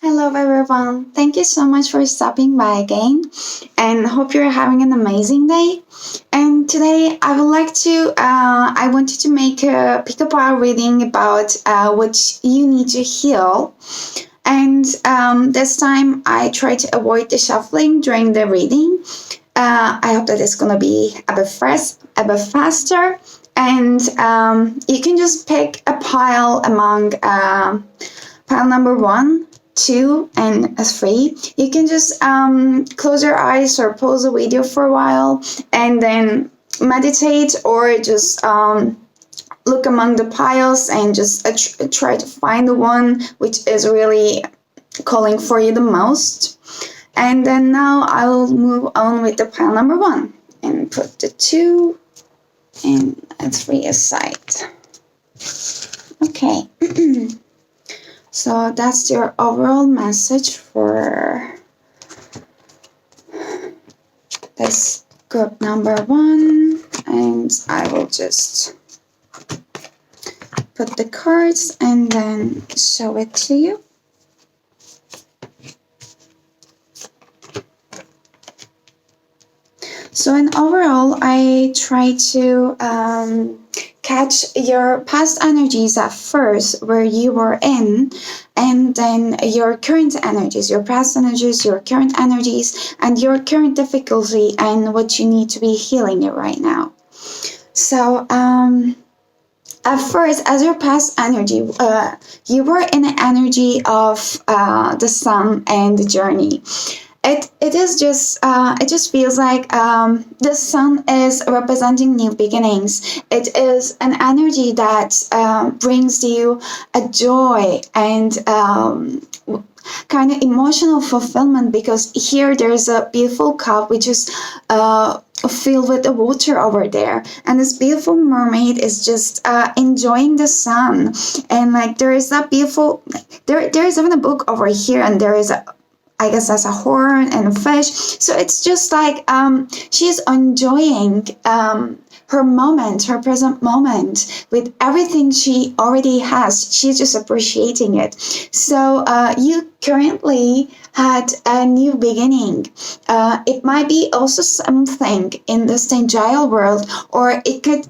Hello, everyone. Thank you so much for stopping by again, and hope you're having an amazing day. And today, I wanted to make a pick up our reading about what you need to heal. And this time, I try to avoid the shuffling during the reading. I hope that it's gonna be a bit faster, and you can just pick a pile among. Pile number one, two, and three. You can just close your eyes or pause the video for a while and then meditate or just look among the piles and just try to find the one which is really calling for you the most. And then now I will move on with the pile number one and put the two and three aside. Okay. So that's your overall message for this group number one. And I will just put the cards and then show it to you. So in overall, I try to catch your past energies at first, where you were in, and then your current energies, your past energies, your current energies, and your current difficulty, and what you need to be healing it right now. So, at first, as your past energy, you were in the energy of the sun and the journey. It is just it just feels like the sun is representing new beginnings. It is an energy that brings you a joy and kind of emotional fulfillment, because here there's a beautiful cup which is filled with the water over there, and this beautiful mermaid is just enjoying the sun. And like there is that beautiful there is even a book over here, and there is a, I guess that's a horn and a fish. So it's just like she's enjoying her moment, her present moment, with everything she already has. She's just appreciating it. So you currently had a new beginning. It might be also something in the Stangial world, or it could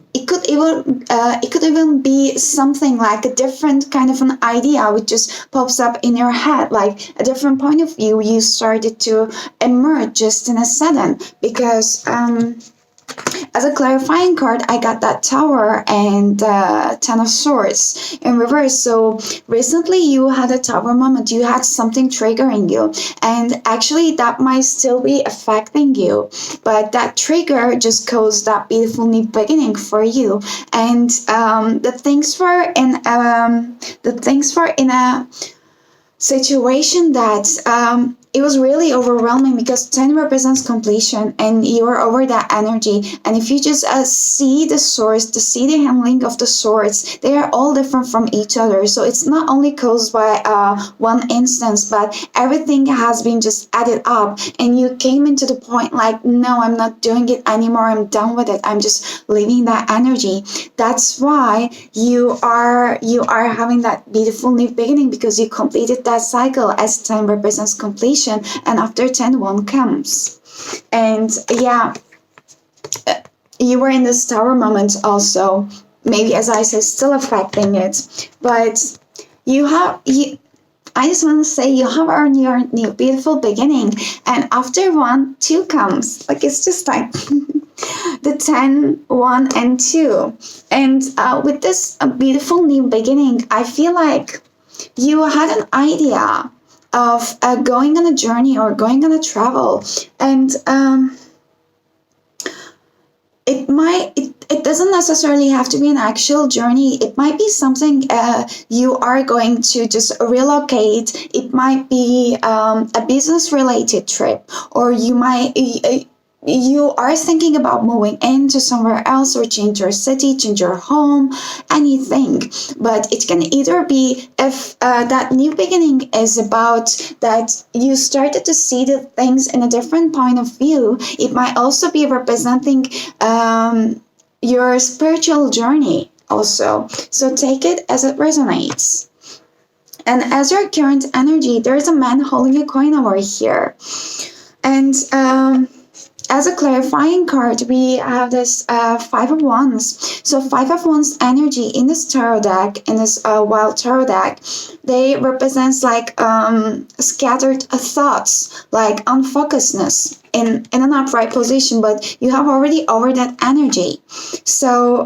even be something like a different kind of an idea which just pops up in your head, like a different point of view you started to emerge just in a sudden. Because as a clarifying card, I got that Tower and Ten of Swords in reverse. So recently you had a Tower moment. You had something triggering you. And actually that might still be affecting you. But that trigger just caused that beautiful new beginning for you. And the things were in a situation that it was really overwhelming, because 10 represents completion and you're over that energy. And if you just see the swords, to see the handling of the swords, they are all different from each other. So it's not only caused by one instance, but everything has been just added up, and you came into the point like, no, I'm not doing it anymore, I'm done with it, I'm just leaving that energy. That's why you are having that beautiful new beginning, because you completed that cycle, as 10 represents completion. And after 10, 1 comes. And yeah, you were in this Tower moment also. Maybe, as I said, still affecting it. But I just want to say you have earned your new beautiful beginning. And after 1, 2 comes. Like, it's just like the 10, 1, and 2. And with this beautiful new beginning, I feel like you had an idea of going on a journey or going on a travel. And it doesn't necessarily have to be an actual journey. It might be something you are going to just relocate. It might be a business related trip, or you are thinking about moving into somewhere else, or change your city, change your home, anything. But it can either be, if that new beginning is about that you started to see the things in a different point of view. It might also be representing your spiritual journey also. So take it as it resonates. And as your current energy, there's a man holding a coin over here. And as a clarifying card, we have this Five of Wands. So Five of Wands energy in this tarot deck, in this wild tarot deck, they represents like scattered thoughts, like unfocusedness in an upright position, but you have already over that energy. So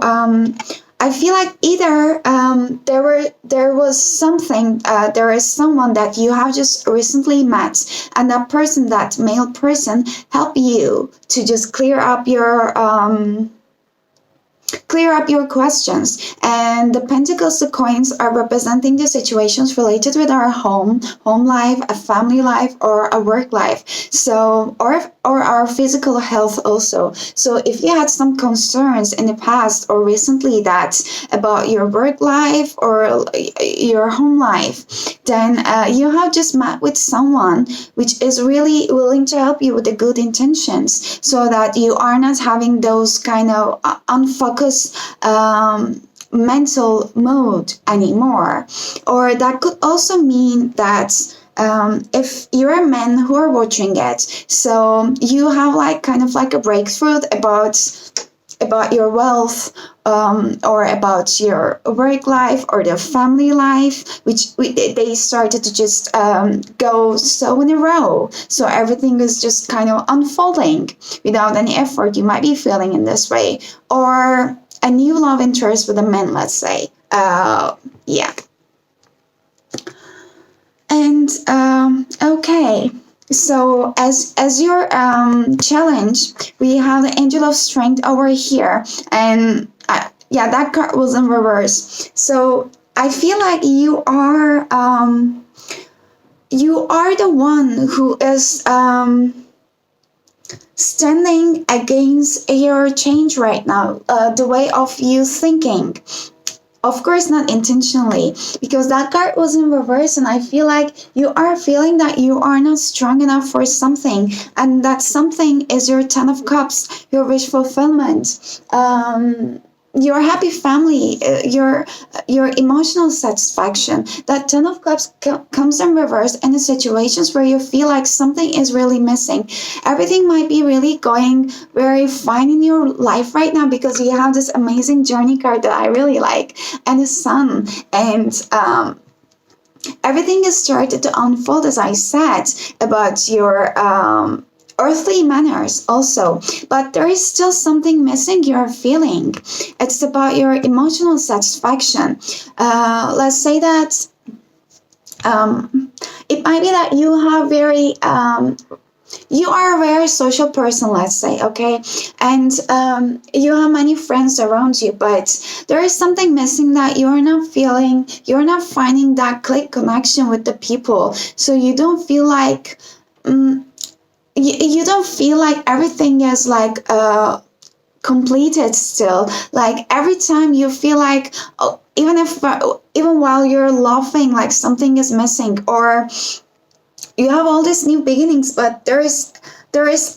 I feel like either there was something, there is someone that you have just recently met, and that person, that male person, help you to just clear up your questions. And the pentacles, the coins, are representing the situations related with our home life, a family life, or a work life. So or our physical health also. So if you had some concerns in the past or recently that about your work life or your home life, then you have just met with someone which is really willing to help you with the good intentions, so that you are not having those kind of unfocused mental mode anymore. Or that could also mean that if you're a man who are watching it, so you have like kind of like a breakthrough about your wealth, or about your work life or the family life, which they started to just go so in a row. So everything is just kind of unfolding without any effort. You might be feeling in this way, or a new love interest with a man, let's say. Yeah. And okay, so as your challenge, we have the Angel of Strength over here, and yeah, that card was in reverse. So I feel like you are the one who is standing against your change right now, the way of you thinking. Of course, not intentionally, because that card was in reverse, and I feel like you are feeling that you are not strong enough for something, and that something is your Ten of Cups, your wish fulfillment, your happy family, your emotional satisfaction. That Ten of Cups comes in reverse in the situations where you feel like something is really missing. Everything might be really going very fine in your life right now, because you have this amazing journey card that I really like, and the sun, and everything is started to unfold, as I said, about your earthly manners also. But there is still something missing you're feeling. It's about your emotional satisfaction. Let's say that it might be that you have very you are a very social person, let's say, okay, and you have many friends around you, but there is something missing, that you're not finding that click connection with the people. So you don't feel like you don't feel like everything is like completed still. Like every time you feel like, oh, even while you're laughing, like something is missing, or you have all these new beginnings, but there is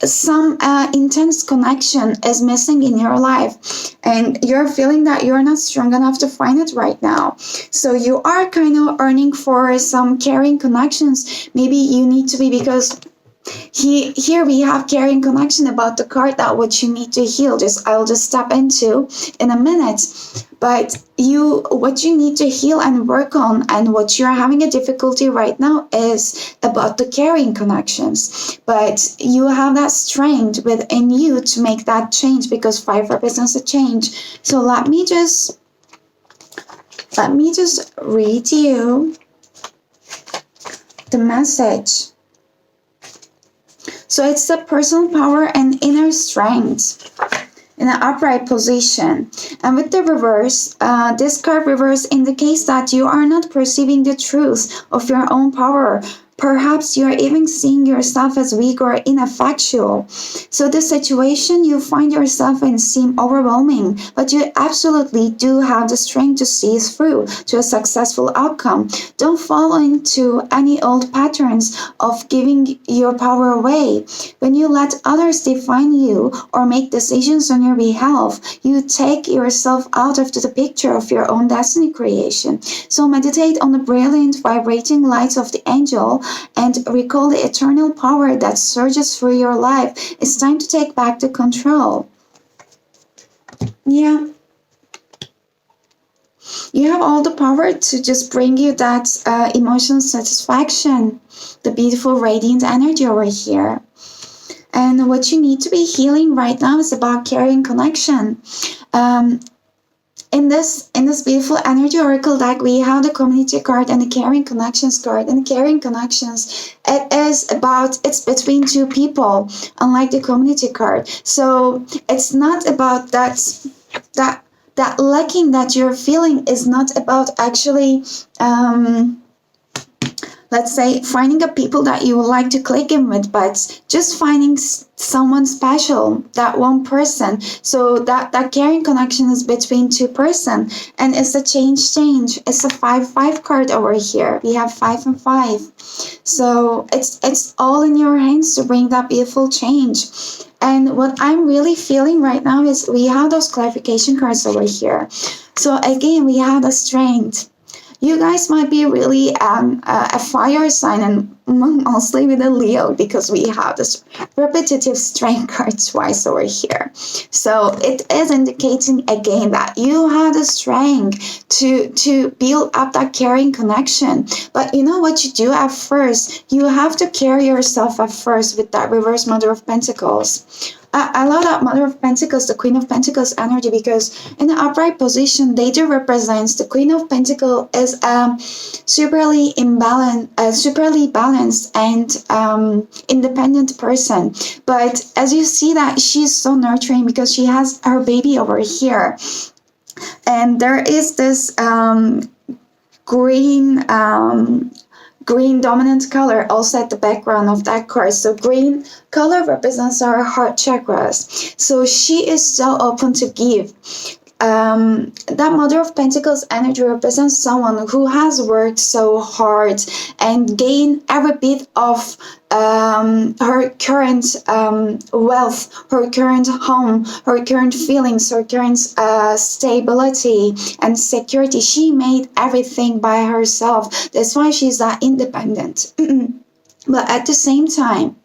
some intense connection is missing in your life, and you're feeling that you're not strong enough to find it right now. So you are kind of yearning for some caring connections. Maybe you need to be, because here we have caring connection about the card, that what you need to heal. I'll just step into in a minute. But what you need to heal and work on, and what you're having a difficulty right now, is about the caring connections. But you have that strength within you to make that change, because 5 represents a change. So let me just read you the message. So it's the personal power and inner strength in an upright position. And with the reverse, this card reverse indicates that you are not perceiving the truth of your own power. Perhaps you're even seeing yourself as weak or ineffectual. So the situation you find yourself in seem overwhelming, but you absolutely do have the strength to see it through to a successful outcome. Don't fall into any old patterns of giving your power away. When you let others define you or make decisions on your behalf, you take yourself out of the picture of your own destiny creation. So meditate on the brilliant vibrating lights of the angel and recall the eternal power that surges through your life. It's time to take back the control. Yeah. You have all the power to just bring you that emotional satisfaction, the beautiful radiant energy over here. And what you need to be healing right now is about carrying connection. In this beautiful energy oracle deck, we have the community card and the caring connections card. And the caring connections, it's between two people, unlike the community card. So it's not about that lacking that you're feeling is not about actually let's say finding a people that you would like to click in with, but just finding someone special, that one person. So that caring connection is between two person, and it's a change. It's a 5-5 card over here. We have 5 and 5. So it's all in your hands to bring that beautiful change. And what I'm really feeling right now is we have those clarification cards over here. So again, we have the strength. You guys might be really a fire sign, and mostly with a Leo, because we have this repetitive strength card twice over here. So it is indicating again that you have the strength to build up that caring connection. But you know what you do at first? You have to carry yourself at first with that reverse Mother of Pentacles. I love that Mother of Pentacles, the Queen of Pentacles energy, because in the upright position, they do represent the Queen of Pentacles is superly balanced and independent person. But as you see that she's so nurturing because she has her baby over here. And there is this green dominant color also at the background of that card. So green color represents our heart chakras. So she is so open to give. That Mother of Pentacles energy represents someone who has worked so hard and gained every bit of her current wealth, her current home, her current feelings, her current stability and security. She made everything by herself. That's why she's that independent. But at the same time,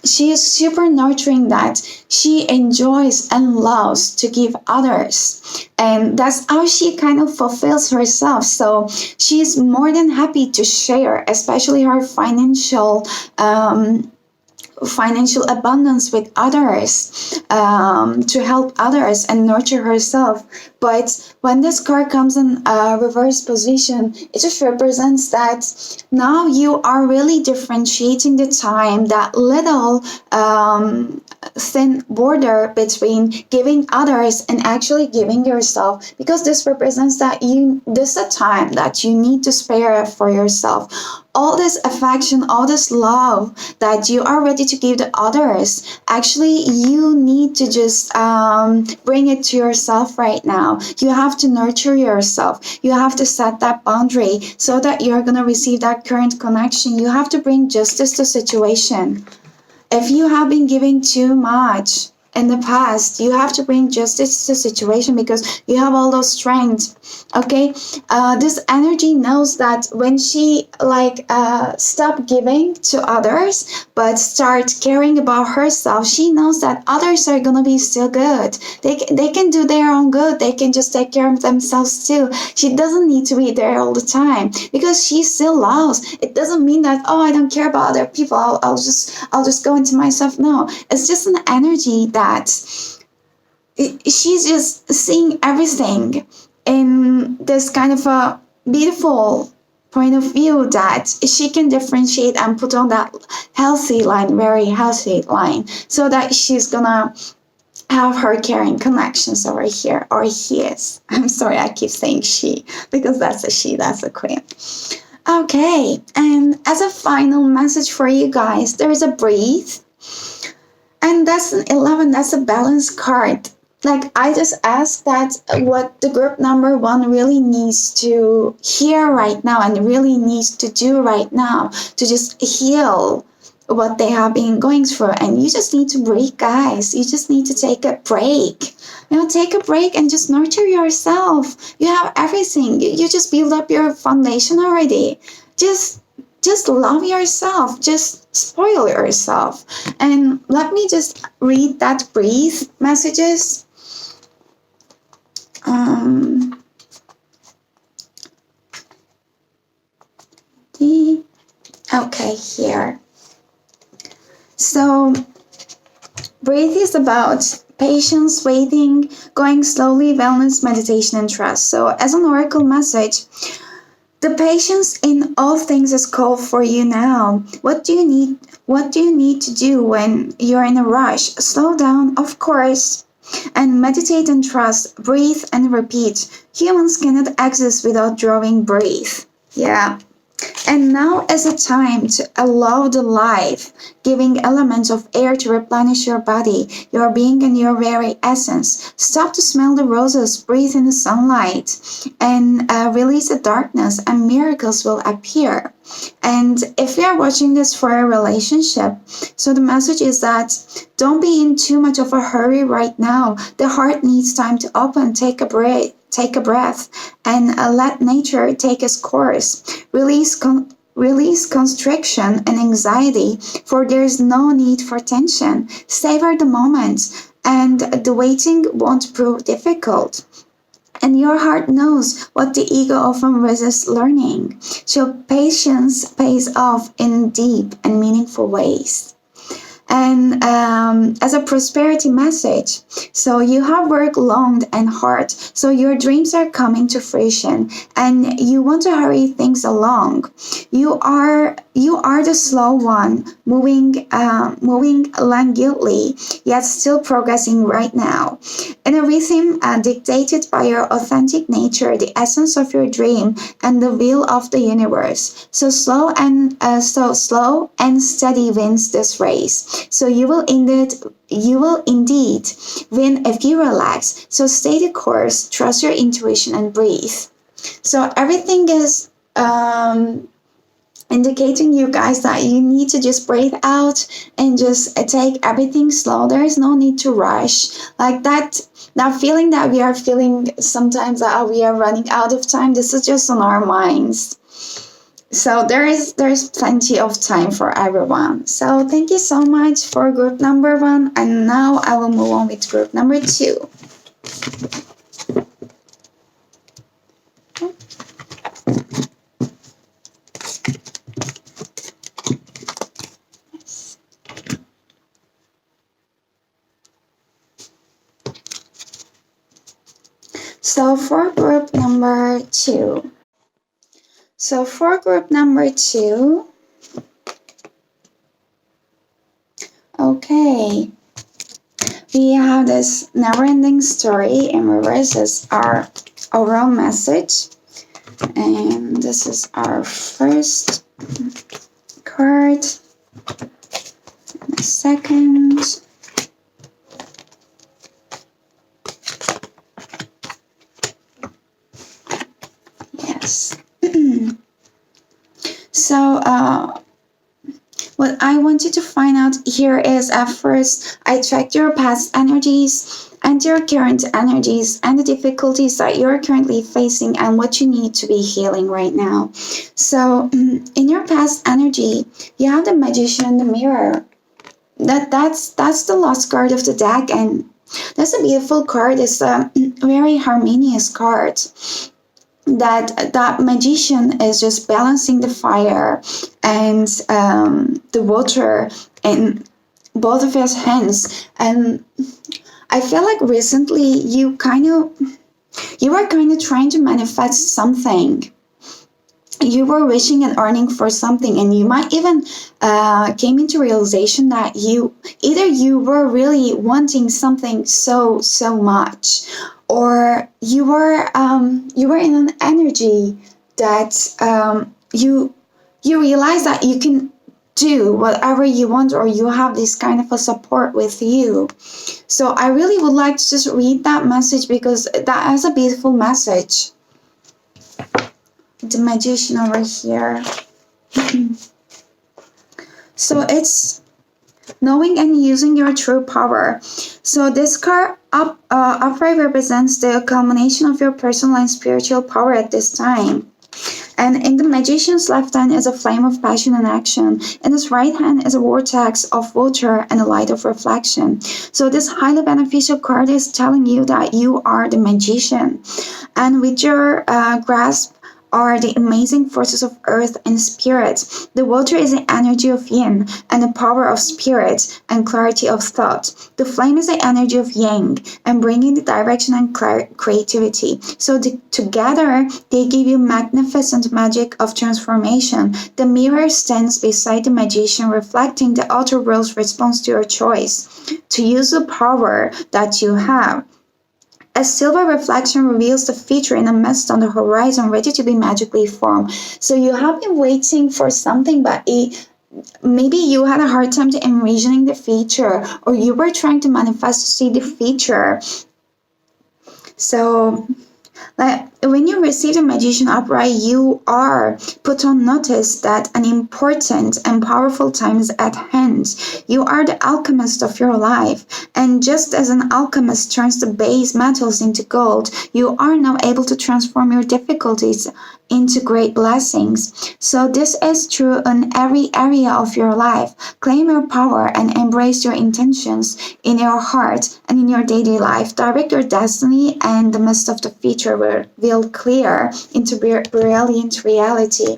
she is super nurturing, that she enjoys and loves to give others, and that's how she kind of fulfills herself. So she's more than happy to share, especially her financial abundance with others, to help others and nurture herself. But when this card comes in reverse position, it just represents that now you are really differentiating the time, that little thin border between giving others and actually giving yourself, because this represents that this is a time that you need to spare for yourself. All this affection, all this love that you are ready to give to others, actually you need to just bring it to yourself right now. You have to nurture yourself. You have to set that boundary so that you're going to receive that current connection. You have to bring justice to situation. If you have been giving too much in the past, you have to bring justice to the situation, because you have all those strengths. Okay, this energy knows that when she stop giving to others but start caring about herself, she knows that others are gonna be still good. They can do their own good. They can just take care of themselves too. She doesn't need to be there all the time, because she still loves. It doesn't mean that, oh, I don't care about other people, I'll just go into myself. No, it's just an energy that she's just seeing everything in this kind of a beautiful point of view, that she can differentiate and put on that healthy line, very healthy line, so that she's gonna have her caring connections over here, or he is. I'm sorry, I keep saying she because that's a she, that's a queen. Okay, and as a final message for you guys, there is a breathe, and that's an 11, that's a balance card. Like, I just asked that what the group number one really needs to hear right now and really needs to do right now to just heal what they have been going through. And you just need to break, guys. You just need to take a break. Take a break and just nurture yourself. You have everything. You just build up your foundation already. Just love yourself. Just spoil yourself. And let me just read that brief messages. Okay, here. So, breathe is about patience, waiting, going slowly, wellness, meditation, and trust. So, as an oracle message, the patience in all things is called for you now. What do you need? What do you need to do when you're in a rush? Slow down, of course, and meditate and trust. Breathe and repeat. Humans cannot exist without drawing breath. Yeah. And now is a time to allow the life-giving elements of air to replenish your body, your being, and your very essence. Stop to smell the roses, breathe in the sunlight, and release the darkness, and miracles will appear. And if you are watching this for a relationship, so the message is that don't be in too much of a hurry right now. The heart needs time to open. Take a breath, and let nature take its course. Release constriction and anxiety, for there is no need for tension. Savor the moment, and the waiting won't prove difficult. And your heart knows what the ego often resists learning. So patience pays off in deep and meaningful ways. And as a prosperity message, so you have worked long and hard, so your dreams are coming to fruition, and you want to hurry things along. You are the slow one, moving languidly, yet still progressing right now. In a rhythm dictated by your authentic nature, the essence of your dream, and the will of the universe. So slow and steady wins this race. So you will indeed win if you relax. So stay the course, trust your intuition, and breathe. So everything is indicating you guys that you need to just breathe out and just take everything slow. There is no need to rush. Like that feeling that we are feeling sometimes that we are running out of time, this is just on our minds. So there's plenty of time for everyone. So thank you so much for group number one, and now I will move on with group number two. So for group number two. Okay, we have this never-ending story in reverse as our overall message, and this is our first card, and the second. Yes. So, what I want you to find out here is, at first, I checked your past energies and your current energies and the difficulties that you're currently facing and what you need to be healing right now. So, in your past energy, you have the Magician and the Mirror. That's the last card of the deck, and that's a beautiful card. It's a very harmonious card. That magician is just balancing the fire and the water in both of his hands. And I feel like recently you were kind of trying to manifest something. you were wishing and earning for something, and you might even came into realization that you were really wanting something so much, or you were in an energy that you realize that you can do whatever you want, or you have this kind of a support with you. So I really would like to just read that message, because that has a beautiful message. The Magician over here. So it's knowing and using your true power. So this card upright represents the culmination of your personal and spiritual power at this time. And in the Magician's left hand is a flame of passion and action. In his right hand is a vortex of water and a light of reflection. So this highly beneficial card is telling you that you are the Magician. And with your grasp are the amazing forces of earth and spirit. The water is the energy of yin and the power of spirit and clarity of thought. The flame is the energy of yang and bringing the direction and creativity. So together they give you magnificent magic of transformation. The mirror stands beside the Magician, reflecting the outer world's response to your choice to use the power that you have. A silver reflection reveals the future in a mist on the horizon, ready to be magically formed. So you have been waiting for something, but maybe you had a hard time to envisioning the future, or you were trying to manifest to see the future. So like when you receive the Magician upright, you are put on notice that an important and powerful time is at hand. You are the alchemist of your life, and just as an alchemist turns the base metals into gold, you are now able to transform your difficulties into great blessings. So this is true in every area of your life. Claim your power and embrace your intentions in your heart and in your daily life. Direct your destiny, and the mist of the future will clear into brilliant reality.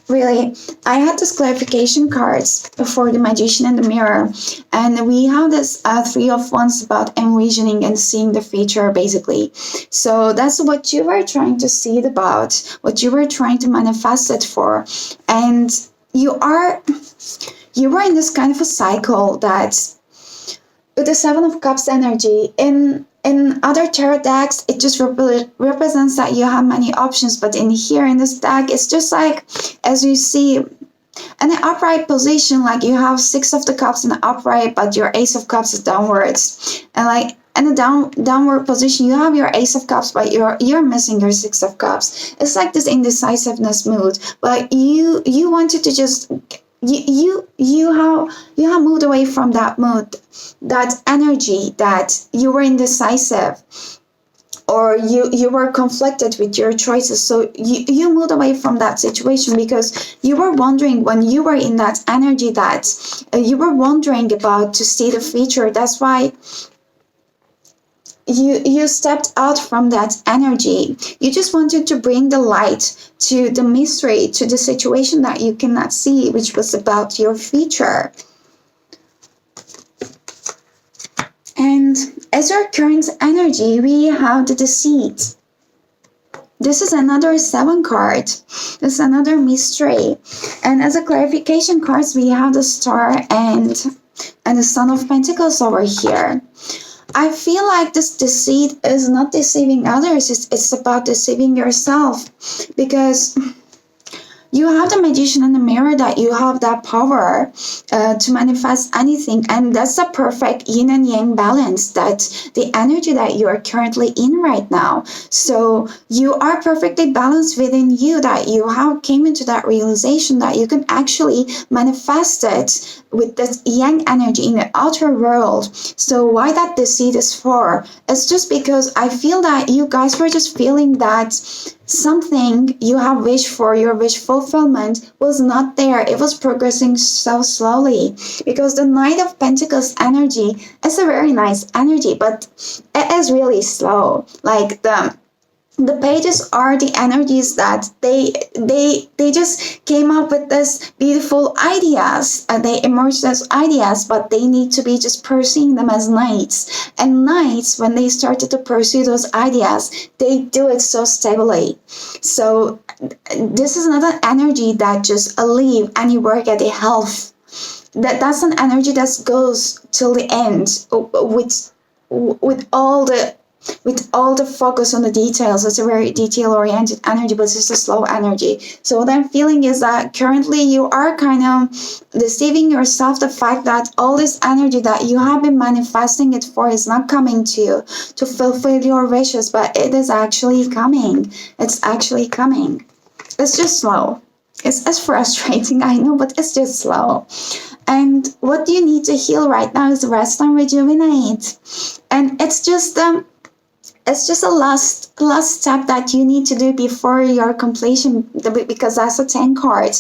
Really, I had this clarification cards for the Magician and the Mirror, and we have this three of wands about envisioning and seeing the future, basically. So that's what you were trying to see it about, what you were trying to manifest it for, and you were in this kind of a cycle that with the Seven of Cups energy in other tarot decks, it just represents that you have many options, but in here in this deck, it's just like, as you see, in an upright position, like you have Six of the Cups in the upright, but your Ace of Cups is downwards, and like in the downward position, you have your Ace of Cups, but you're missing your Six of Cups. It's like this indecisiveness mood, but you wanted to just. You have moved away from that mood, that energy that you were indecisive, or you were conflicted with your choices. So you moved away from that situation because you were wondering, when you were in that energy, that you were wondering about to see the future. That's why you stepped out from that energy. You just wanted to bring the light to the mystery, to the situation that you cannot see, which was about your future. And as your current energy, we have the Deceit. This is another 7 card. This is another mystery. And as a clarification cards, we have the Star and the Son of Pentacles over here. I feel like this deceit is not deceiving others. It's about deceiving yourself, because you have the Magician and the Mirror, that you have that power to manifest anything, and that's a perfect yin and yang balance, that the energy that you are currently in right now. So you are perfectly balanced within you, that you have came into that realization that you can actually manifest it with this yang energy in the outer world. So why that deceit is for? It's just because I feel that you guys were just feeling that something you have wished for, your wish fulfillment, was not there. It was progressing so slowly, because the Knight of Pentacles energy is a very nice energy, but it is really slow. Like the pages are the energies that they just came up with this beautiful ideas, and they emerged as ideas, but they need to be just pursuing them as knights. And knights, when they started to pursue those ideas, they do it so stably. So this is not an energy that just leave and you work at the health. That's an energy that goes till the end, with all the focus on the details. It's a very detail oriented energy, but it's just a slow energy. So what I'm feeling is that currently you are kind of deceiving yourself, the fact that all this energy that you have been manifesting it for is not coming to you to fulfill your wishes, but it is actually coming. It's actually coming. It's just slow. It's frustrating, I know, but it's just slow. And what you need to heal right now is rest and rejuvenate. And it's just a last step that you need to do before your completion, because that's a 10 card.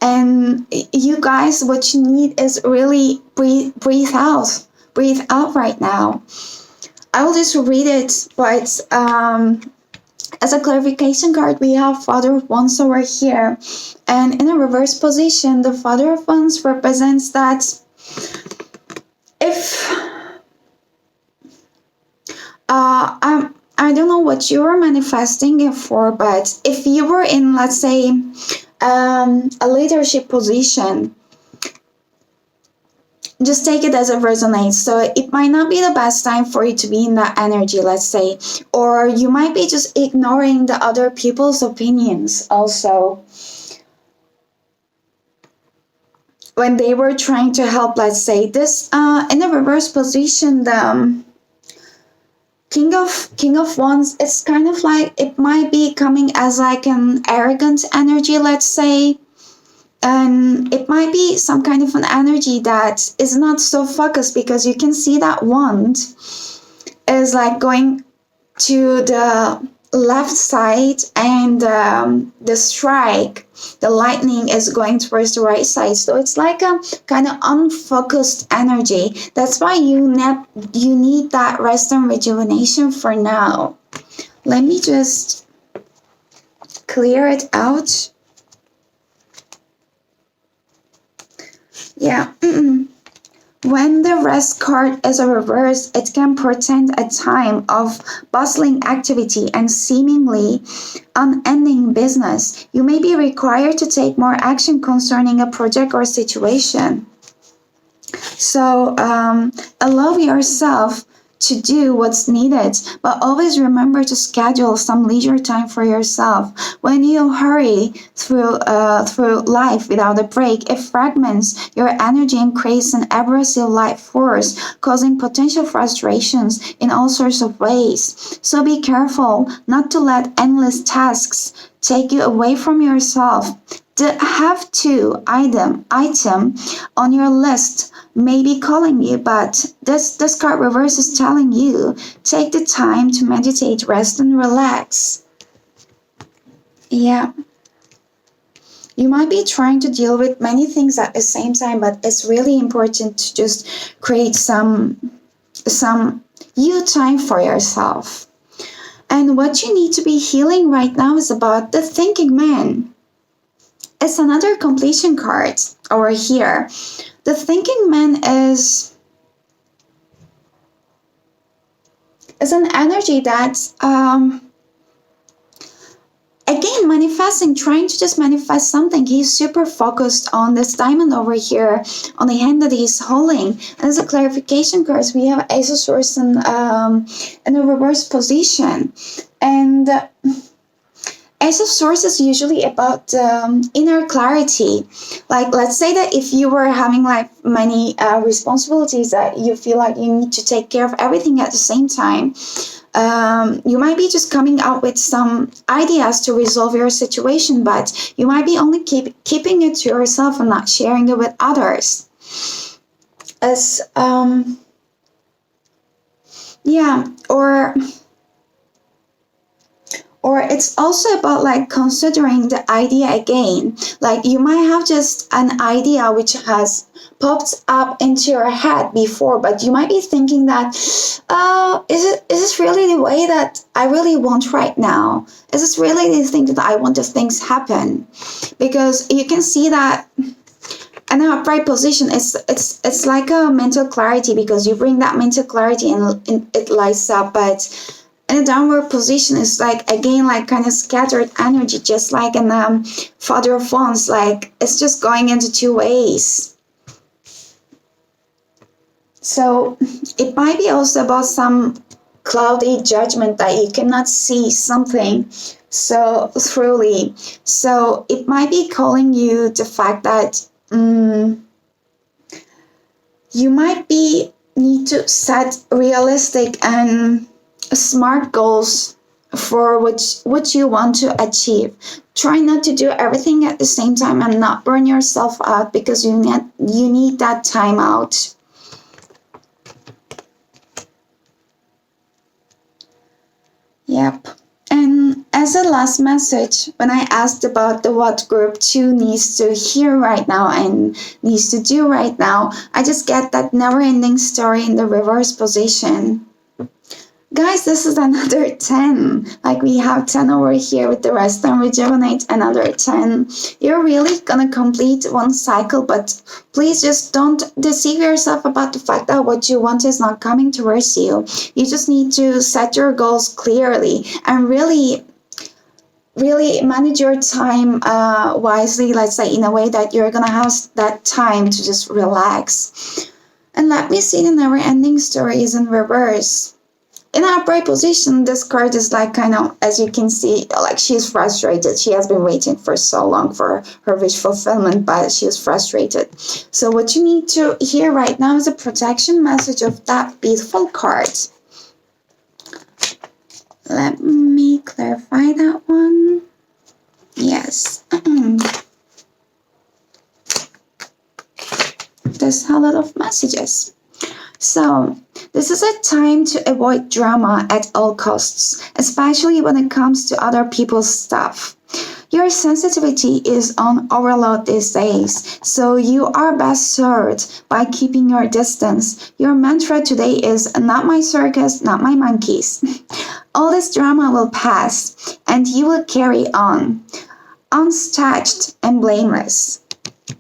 And you guys, what you need is really breathe out right now. I will just read it, but as a clarification card, we have Father of Wands over here. And in a reverse position, the Father of Wands represents that if I don't know what you were manifesting it for, but if you were in, let's say, a leadership position, just take it as it resonates. So it might not be the best time for you to be in that energy, let's say, or you might be just ignoring the other people's opinions also. When they were trying to help, let's say, this in the reverse position, the King of Wands, it's kind of like it might be coming as like an arrogant energy, let's say. And it might be some kind of an energy that is not so focused, because you can see that wand is like going to the left side, and the strike, the lightning, is going towards the right side. So it's like a kind of unfocused energy. That's why you need that rest and rejuvenation for now. Let me just clear it out. Yeah. When the rest card is a reverse, it can portend a time of bustling activity and seemingly unending business. You may be required to take more action concerning a project or situation. So allow yourself to do what's needed, but always remember to schedule some leisure time for yourself. When you hurry through life without a break, it fragments your energy and creates an abrasive life force, causing potential frustrations in all sorts of ways. So be careful not to let endless tasks take you away from yourself. The have to item on your list may be calling you, but this card reverse is telling you, take the time to meditate, rest, and relax. Yeah. You might be trying to deal with many things at the same time, but it's really important to just create some you time for yourself. And what you need to be healing right now is about the thinking man. It's another completion card over here. The thinking man is an energy that again, manifesting, trying to just manifest something. He's super focused on this diamond over here on the hand that he's holding. And as a clarification card, we have Ace of Swords in a reverse position. And Ace of Swords is usually about inner clarity. Like, let's say that if you were having like many responsibilities that you feel like you need to take care of everything at the same time, you might be just coming out with some ideas to resolve your situation, but you might be only keeping it to yourself and not sharing it with others. As yeah, or Or it's also about like considering the idea again. Like you might have just an idea which has popped up into your head before, but you might be thinking that, is this really the way that I really want right now? Is this really the thing that I want if things happen? Because you can see that in an upright position, it's like a mental clarity, because you bring that mental clarity and it lights up. But in a downward position, it's like again like kind of scattered energy, just like in Father of Wands, like it's just going into two ways. So it might be also about some cloudy judgment that you cannot see something so thoroughly. So it might be calling you the fact that you might be need to set realistic and smart goals for what you want to achieve. Try not to do everything at the same time and not burn yourself out, because you need that time out. Yep. And as a last message, when I asked about what group 2 needs to hear right now and needs to do right now, I just get that never-ending story in the reverse position. Guys, this is another 10. Like we have 10 over here with the rest and rejuvenate, another 10. You're really gonna complete one cycle, but please just don't deceive yourself about the fact that what you want is not coming towards you. You just need to set your goals clearly and really manage your time wisely, let's say, in a way that you're gonna have that time to just relax. And let me see, the never-ending story is in reverse. In an upright position, this card is like kind of, as you can see, like she's frustrated. She has been waiting for so long for her wish fulfillment, but she is frustrated. So what you need to hear right now is a protection message of that beautiful card. Let me clarify that one. Yes. There's a lot of messages. So, this is a time to avoid drama at all costs, especially when it comes to other people's stuff. Your sensitivity is on overload these days, so you are best served by keeping your distance. Your mantra today is, not my circus, not my monkeys. All this drama will pass, and you will carry on, untouched and blameless.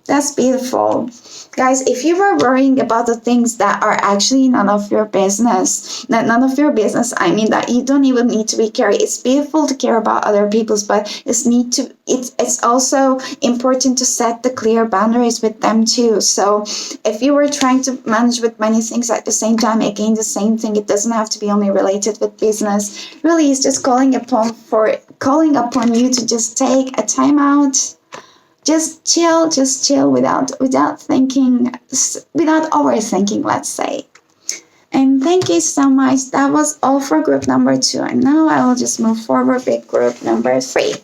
That's beautiful. Guys, if you were worrying about the things that are actually none of your business, I mean that you don't even need to be caring. It's beautiful to care about other people's, but it's also important to set the clear boundaries with them too. So if you were trying to manage with many things at the same time, again, the same thing, it doesn't have to be only related with business. Really, it's just calling upon you to just take a time out. Just chill without thinking, without overthinking, let's say. And thank you so much. That was all for group number 2. And now I will just move forward with group number 3.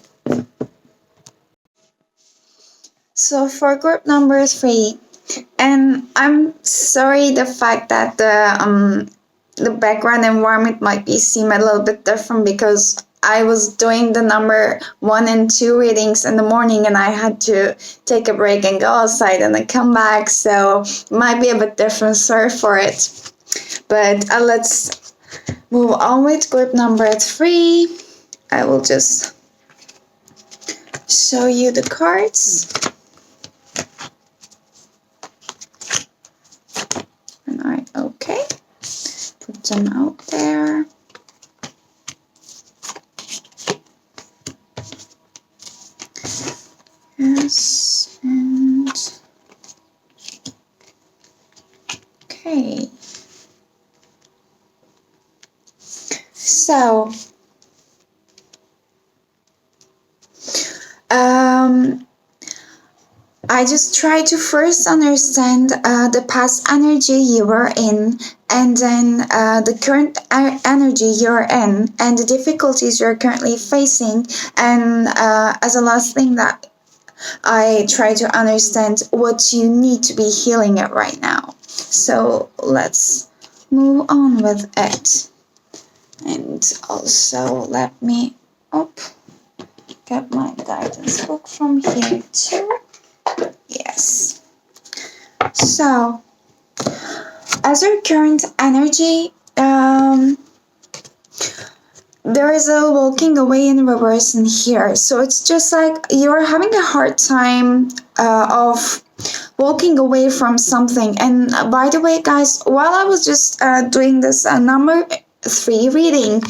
So for group number 3, and I'm sorry the fact that the background environment might seem a little bit different, because I was doing the number 1 and 2 readings in the morning, and I had to take a break and go outside and then come back. So it might be a bit different. Sorry for it. But let's move on with group number 3. I will just show you the cards. And okay. Put them out there. Yes, and okay. So, I just try to first understand the past energy you were in, and then the current energy you're in, and the difficulties you're currently facing, and as a last thing that I try to understand what you need to be healing it right now. So let's move on with it. And also let me Oh, get my guidance book from here too. Yes. So, as your current energy, there is a walking away in reverse in here. So it's just like you're having a hard time of walking away from something. And by the way, guys, while I was just doing this number 3 reading,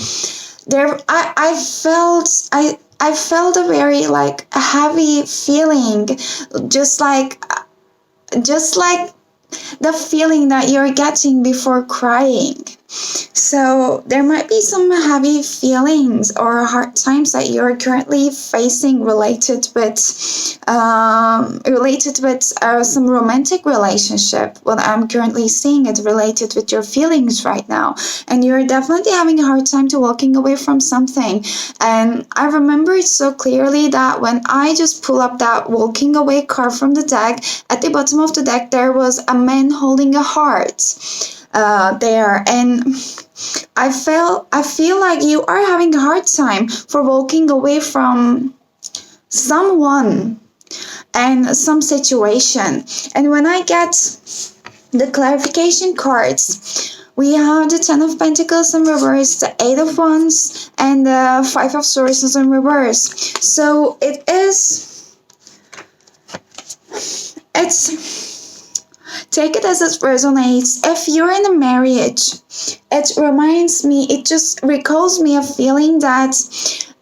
I felt a very like heavy feeling, just like just like the feeling that you're getting before crying. So there might be some heavy feelings or hard times that you're currently facing related with some romantic relationship. What I'm currently seeing is related with your feelings right now, and you're definitely having a hard time to walking away from something. And I remember it so clearly that when I just pull up that walking away card from the deck, at the bottom of the deck there was a man holding a heart there, and I feel like you are having a hard time for walking away from someone and some situation. And when I get the clarification cards, we have the Ten of Pentacles in reverse, the Eight of Wands, and the Five of Swords in reverse. So take it as it resonates. If you're in a marriage, it just recalls me a feeling that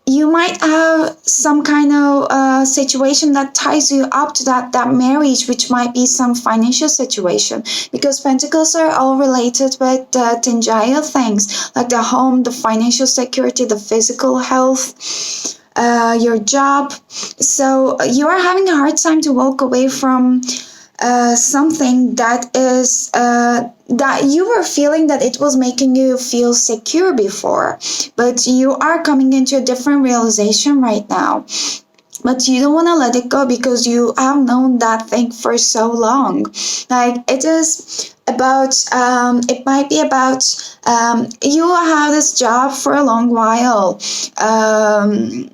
you might have some kind of situation that ties you up to that marriage, which might be some financial situation, because pentacles are all related with tangible things like the home, the financial security, the physical health, your job. So you are having a hard time to walk away from something that is that you were feeling that it was making you feel secure before, but you are coming into a different realization right now. But you don't want to let it go because you have known that thing for so long. Like it is about, it might be about, you have this job for a long while.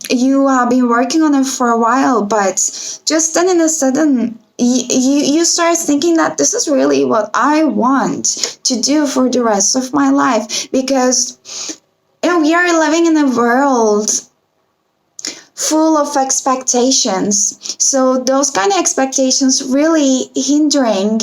You have been working on it for a while, but just then in a sudden, you start thinking that this is really what I want to do for the rest of my life, because we are living in a world full of expectations. So those kind of expectations really hindering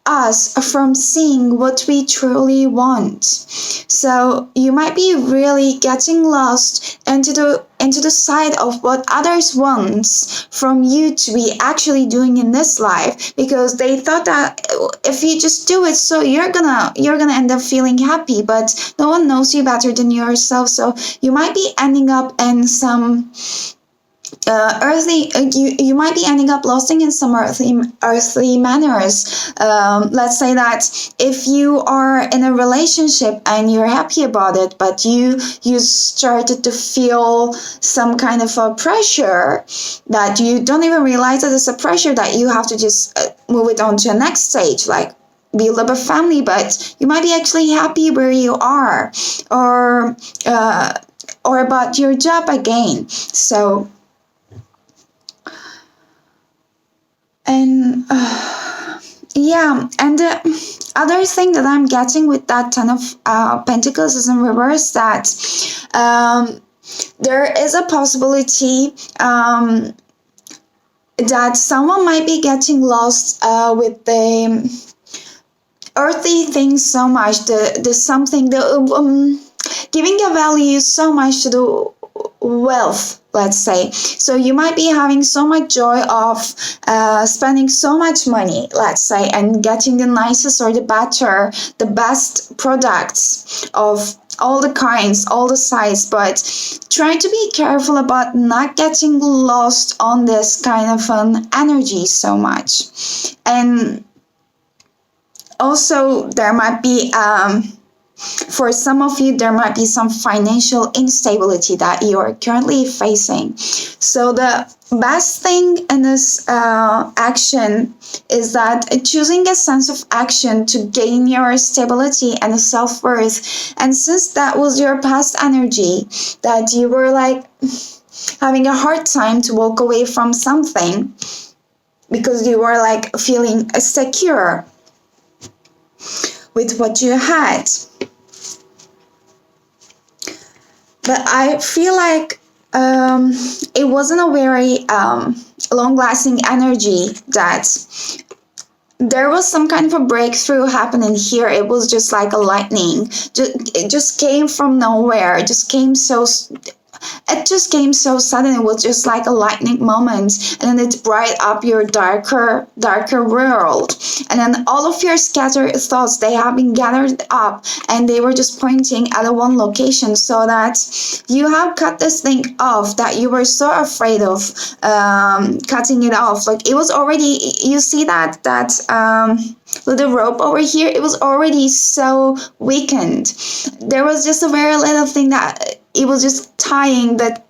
us from seeing what we truly want. So you might be really getting lost into the side of what others want from you to be actually doing in this life, because they thought that if you just do it, so you're gonna end up feeling happy, but no one knows you better than yourself. So you might be ending up in some you might be ending up losing in some earthly manners. Let's say that if you are in a relationship and you're happy about it, but you started to feel some kind of a pressure that you don't even realize that it's a pressure, that you have to just move it on to the next stage, like build up a family, but you might be actually happy where you are, or about your job again. So and yeah, and the other thing that I'm getting with that Ten of Pentacles is in reverse, that there is a possibility that someone might be getting lost with the earthly things so much, the something, giving a value so much to the wealth, let's say. So you might be having so much joy of spending so much money, let's say, and getting the nicest or the best products of all the kinds, all the sizes, but try to be careful about not getting lost on this kind of an energy so much. And also there might be for some of you, there might be some financial instability that you are currently facing. So the best thing in this action is that choosing a sense of action to gain your stability and self-worth. And since that was your past energy, that you were like having a hard time to walk away from something because you were like feeling secure with what you had. But I feel like it wasn't a very long-lasting energy. That there was some kind of a breakthrough happening here. It was just like a lightning. It just came from nowhere. It just came so sudden. It was just like a lightning moment, and then it bright up your darker world. And then all of your scattered thoughts, they have been gathered up, and they were just pointing at a one location, so that you have cut this thing off that you were so afraid of cutting it off. Like it was already, you see that little rope over here, it was already so weakened. There was just a very little thing that it was just tying that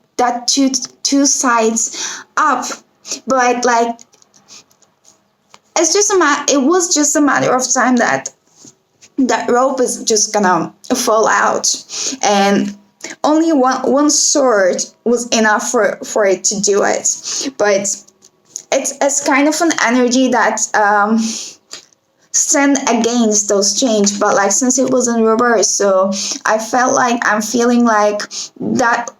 two sides up. But like it was just a matter of time that rope is just gonna fall out, and only one sword was enough for it to do it. But it's kind of an energy that stand against those change. But like since it was in reverse, so I felt like I'm feeling like that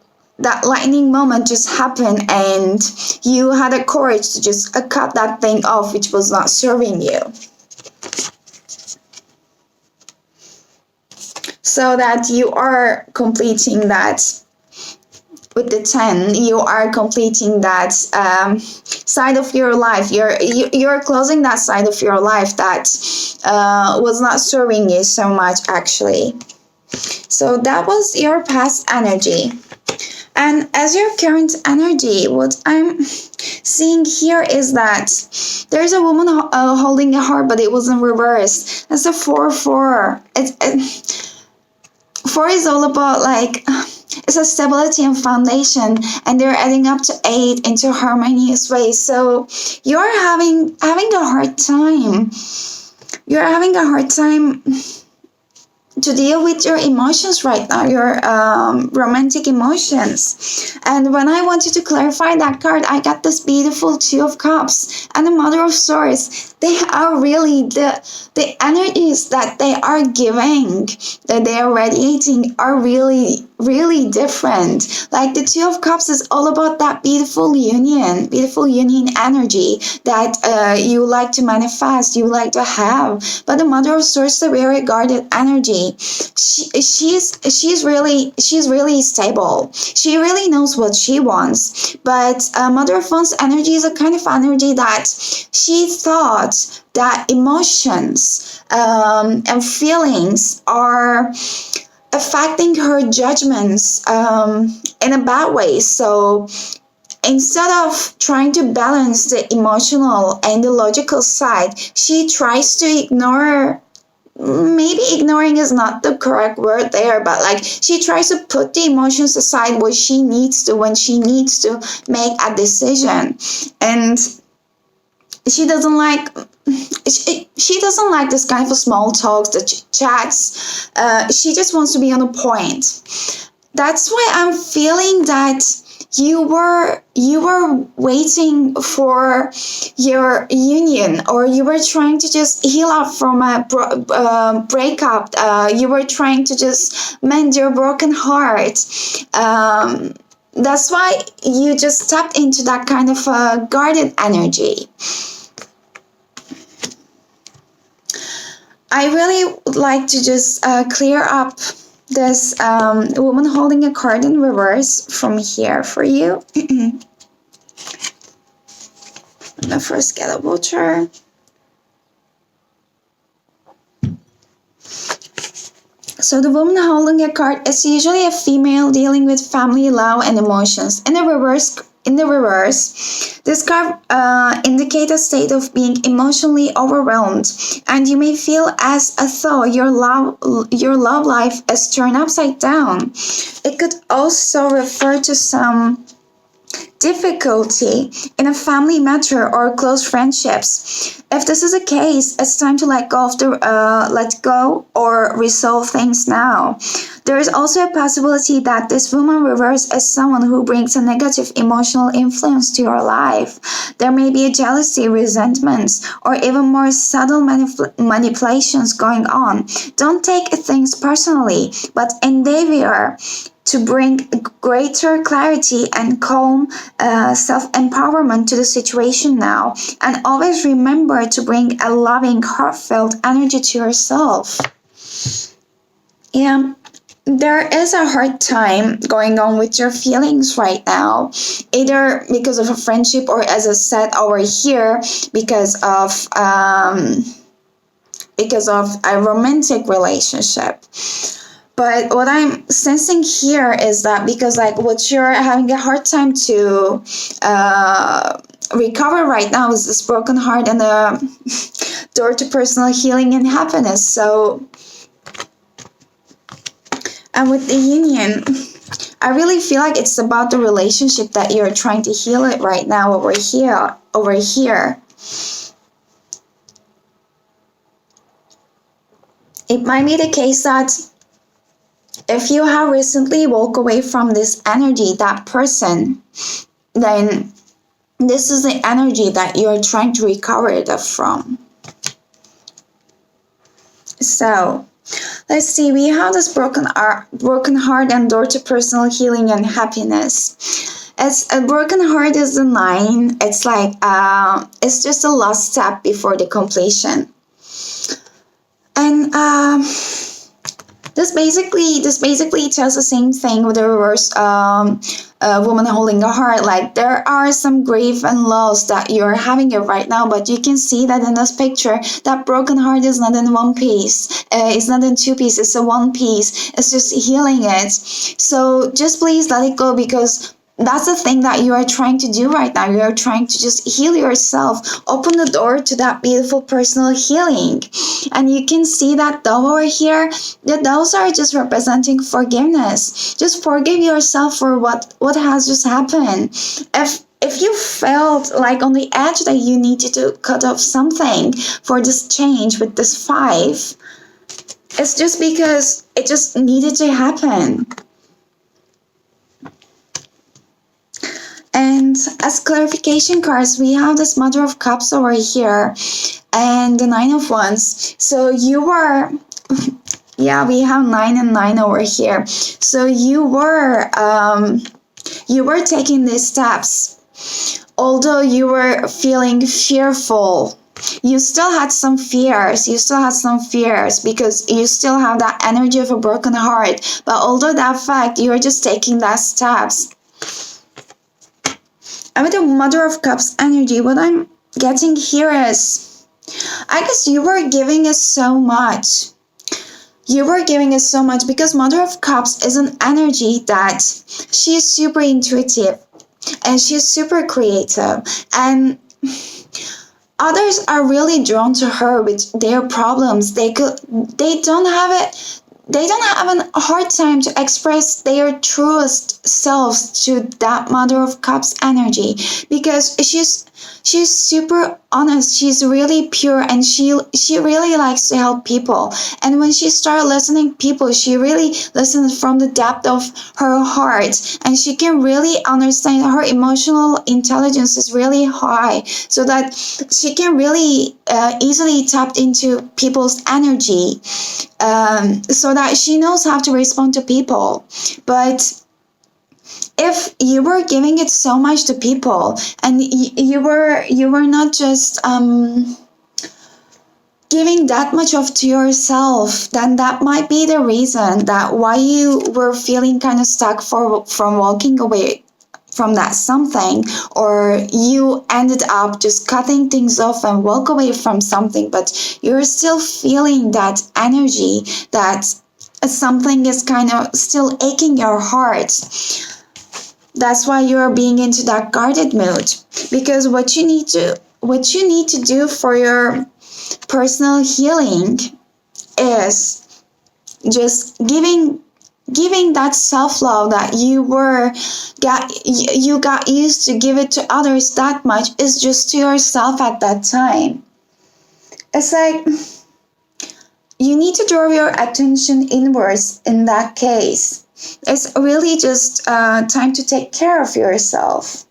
lightning moment just happened, and you had the courage to just cut that thing off which was not serving you, so that you are completing that. With the 10, you are completing that side of your life. You're closing that side of your life that was not serving you so much, actually. So that was your past energy. And as your current energy, what I'm seeing here is that there's a woman holding a heart, but it was in reverse. That's a 4-4. 4 is all about like, it's a stability and foundation, and they're adding up to 8 into a harmonious way. So you're having a hard time. You're having a hard time to deal with your emotions right now, your romantic emotions. And when I wanted to clarify that card, I got this beautiful 2 of Cups and the Mother of Swords. They are really the energies that they are giving, that they are radiating, are really, really different. Like the 2 of Cups is all about that beautiful union energy that you like to manifest, you like to have. But the Mother of Swords is a very guarded energy. She's really stable. She really knows what she wants. But Mother of Wands energy is a kind of energy that she thought that emotions and feelings are affecting her judgments in a bad way. So instead of trying to balance the emotional and the logical side, she tries to ignore. Maybe ignoring is not the correct word there, but like she tries to put the emotions aside when she needs to make a decision. And she doesn't like this kind of small talks, the chats. She just wants to be on a point. That's why I'm feeling that you were waiting for your union, or you were trying to just heal up from a breakup. You were trying to just mend your broken heart. That's why you just tapped into that kind of guarded energy. I really would like to just clear up this woman holding a card in reverse from here for you. Let me first get a voucher. So the woman holding a card is usually a female dealing with family, love, and emotions. In the reverse, this card indicates a state of being emotionally overwhelmed, and you may feel as though your love life is turned upside down. It could also refer to some difficulty in a family matter or close friendships. If this is the case, it's time to let go or resolve things now. There is also a possibility that this woman reverse is someone who brings a negative emotional influence to your life. There may be a jealousy, resentments, or even more subtle manipulations going on. Don't take things personally, but endeavor to bring greater clarity and calm self-empowerment to the situation now. And always remember to bring a loving, heartfelt energy to yourself. Yeah, there is a hard time going on with your feelings right now, either because of a friendship or, as I said over here, because of a romantic relationship. But what I'm sensing here is that because like what you're having a hard time to recover right now is this broken heart and the door to personal healing and happiness. So, and with the union, I really feel like it's about the relationship that you're trying to heal it right now over here. It might be the case that if you have recently walked away from this energy, that person, then this is the energy that you're trying to recover it from. So, let's see, we have this broken heart and door to personal healing and happiness. It's a broken heart is the 9. It's like it's just a last step before the completion. And this basically tells the same thing with the reverse woman holding a heart. Like there are some grief and loss that you're having it right now, but you can see that in this picture, that broken heart is not in one piece. It's not in 2 pieces. It's a 1 piece. It's just healing it. So just please let it go, because that's the thing that you are trying to do right now. You are trying to just heal yourself, open the door to that beautiful personal healing. And you can see that dove over here. The doves are just representing forgiveness. Just forgive yourself for what has just happened. If you felt like on the edge that you needed to cut off something for this change with this 5, it's just because it just needed to happen. And as clarification cards, we have this Mother of Cups over here and the 9 of Wands. So you were, yeah, we have 9 and 9 over here. So you were taking these steps. Although you were feeling fearful, you still had some fears. Because you still have that energy of a broken heart. But although that fact, you're just taking that steps. And with the Mother of Cups energy, what I'm getting here is, I guess you were giving us so much. Because Mother of Cups is an energy that she is super intuitive and she's super creative. And others are really drawn to her with their problems. They don't have a hard time to express their truest selves to that Mother of Cups energy, because she's super honest. She's really pure, and she really likes to help people. And when she started listening people, she really listens from the depth of her heart, and she can really understand. Her emotional intelligence is really high, so that she can really easily tap into people's energy, so that she knows how to respond to people. But if you were giving it so much to people, and you were not just giving that much of to yourself, then that might be the reason that why you were feeling kind of stuck from walking away from that something, or you ended up just cutting things off and walk away from something, but you're still feeling that energy, that something is kind of still aching your heart. That's why you're being into that guarded mood, because what you need to do for your personal healing is just giving giving that self-love that you got used to give it to others that much is just to yourself at that time. It's like you need to draw your attention inwards in that case. It's really just time to take care of yourself.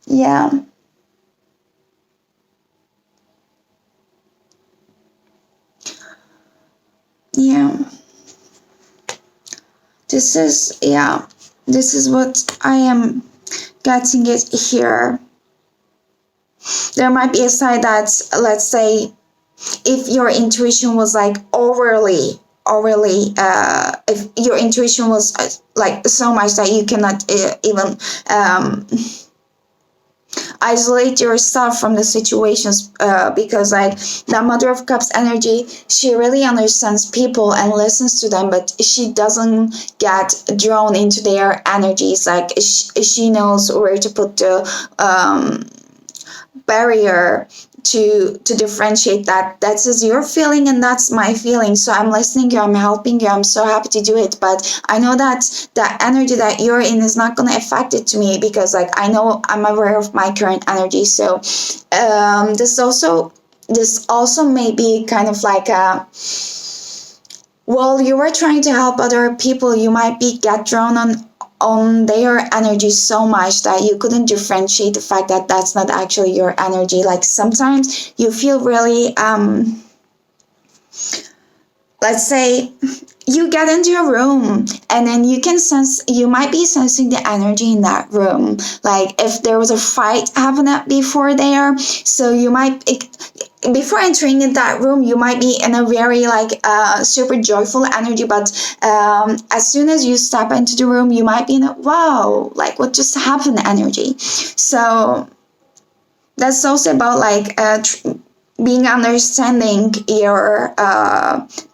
Yeah. Yeah. This is what I am getting it here. There might be a side that, let's say, if your intuition was like overly if your intuition was like so much that you cannot even isolate yourself from the situations, because like the Mother of Cups energy, she really understands people and listens to them, but she doesn't get drawn into their energies. Like she knows where to put the barrier to differentiate that that's is your feeling and that's my feeling. So I'm listening to you, I'm helping you, I'm so happy to do it, but I know that the energy that you're in is not going to affect it to me, because like I know I'm aware of my current energy. So this also may be kind of like a, while you were trying to help other people, you might be get drawn on their energy so much that you couldn't differentiate the fact that that's not actually your energy. Like sometimes you feel really let's say you get into a room and then you might be sensing the energy in that room, like if there was a fight happening before there. So you might, before entering in that room, you might be in a very like super joyful energy, but as soon as you step into the room, you might be in a wow, like what just happened energy. So that's also about like being understanding your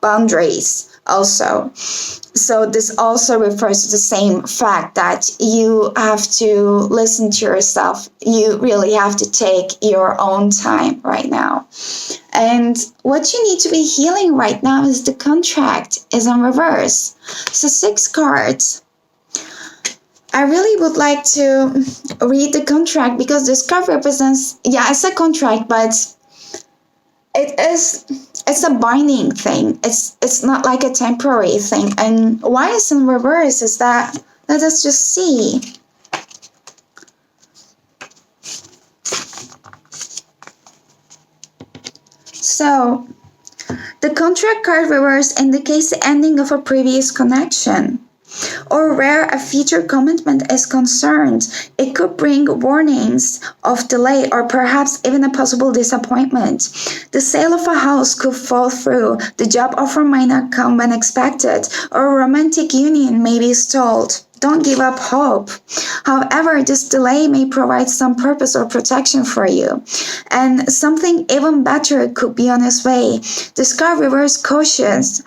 boundaries also. So this also refers to the same fact that you have to listen to yourself. You really have to take your own time right now. And what you need to be healing right now is the contract is in reverse. So 6 cards. I really would like to read the contract, because this card represents, it's a contract, but it's a binding thing. It's not like a temporary thing. And why it's in reverse is that, let us just see. So the contract card reverse indicates the ending of a previous connection, or where a future commitment is concerned. It could bring warnings of delay or perhaps even a possible disappointment. The sale of a house could fall through, the job offer might not come when expected, or a romantic union may be stalled. Don't give up hope. However, this delay may provide some purpose or protection for you, and something even better could be on its way. Discard reverse cautions.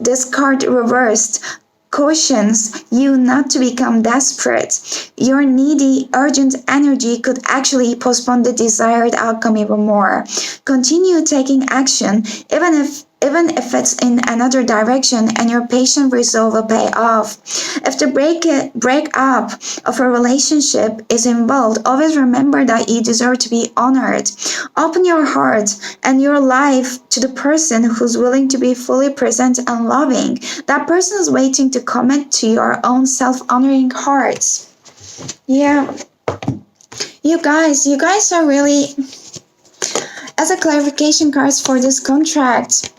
Discard reversed cautions you not to become desperate. Your needy, urgent energy could actually postpone the desired outcome even more. Continue taking action, even if it's in another direction, and your patient resolve will pay off. If the breakup of a relationship is involved, always remember that you deserve to be honored. Open your heart and your life to the person who's willing to be fully present and loving. That person is waiting to commit to your own self-honoring hearts. Yeah. You guys are really, as a clarification cards for this contract,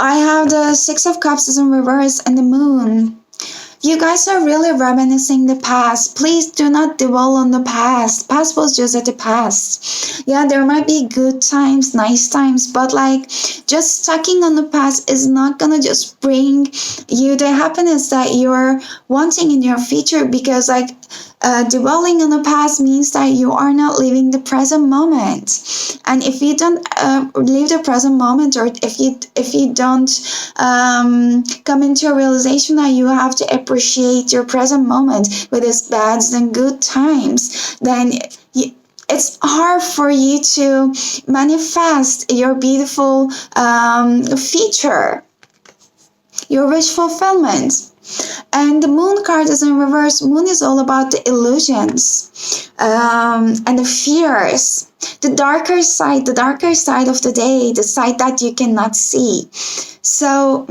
I have the 6 of Cups in reverse and the Moon. You guys are really reminiscing the past. Please do not dwell on the past. Past was just at the past. Yeah, there might be good times, nice times, but like just stucking on the past is not gonna just bring you the happiness that you're wanting in your future, because like dwelling on the past means that you are not living the present moment. And if you don't live the present moment, or if you don't come into a realization that you have to appreciate your present moment with its bads and good times, then it's hard for you to manifest your beautiful future. your wish fulfillment. And the moon card is in reverse. Moon is all about the illusions and the fears, the darker side of the day, the side that you cannot see. So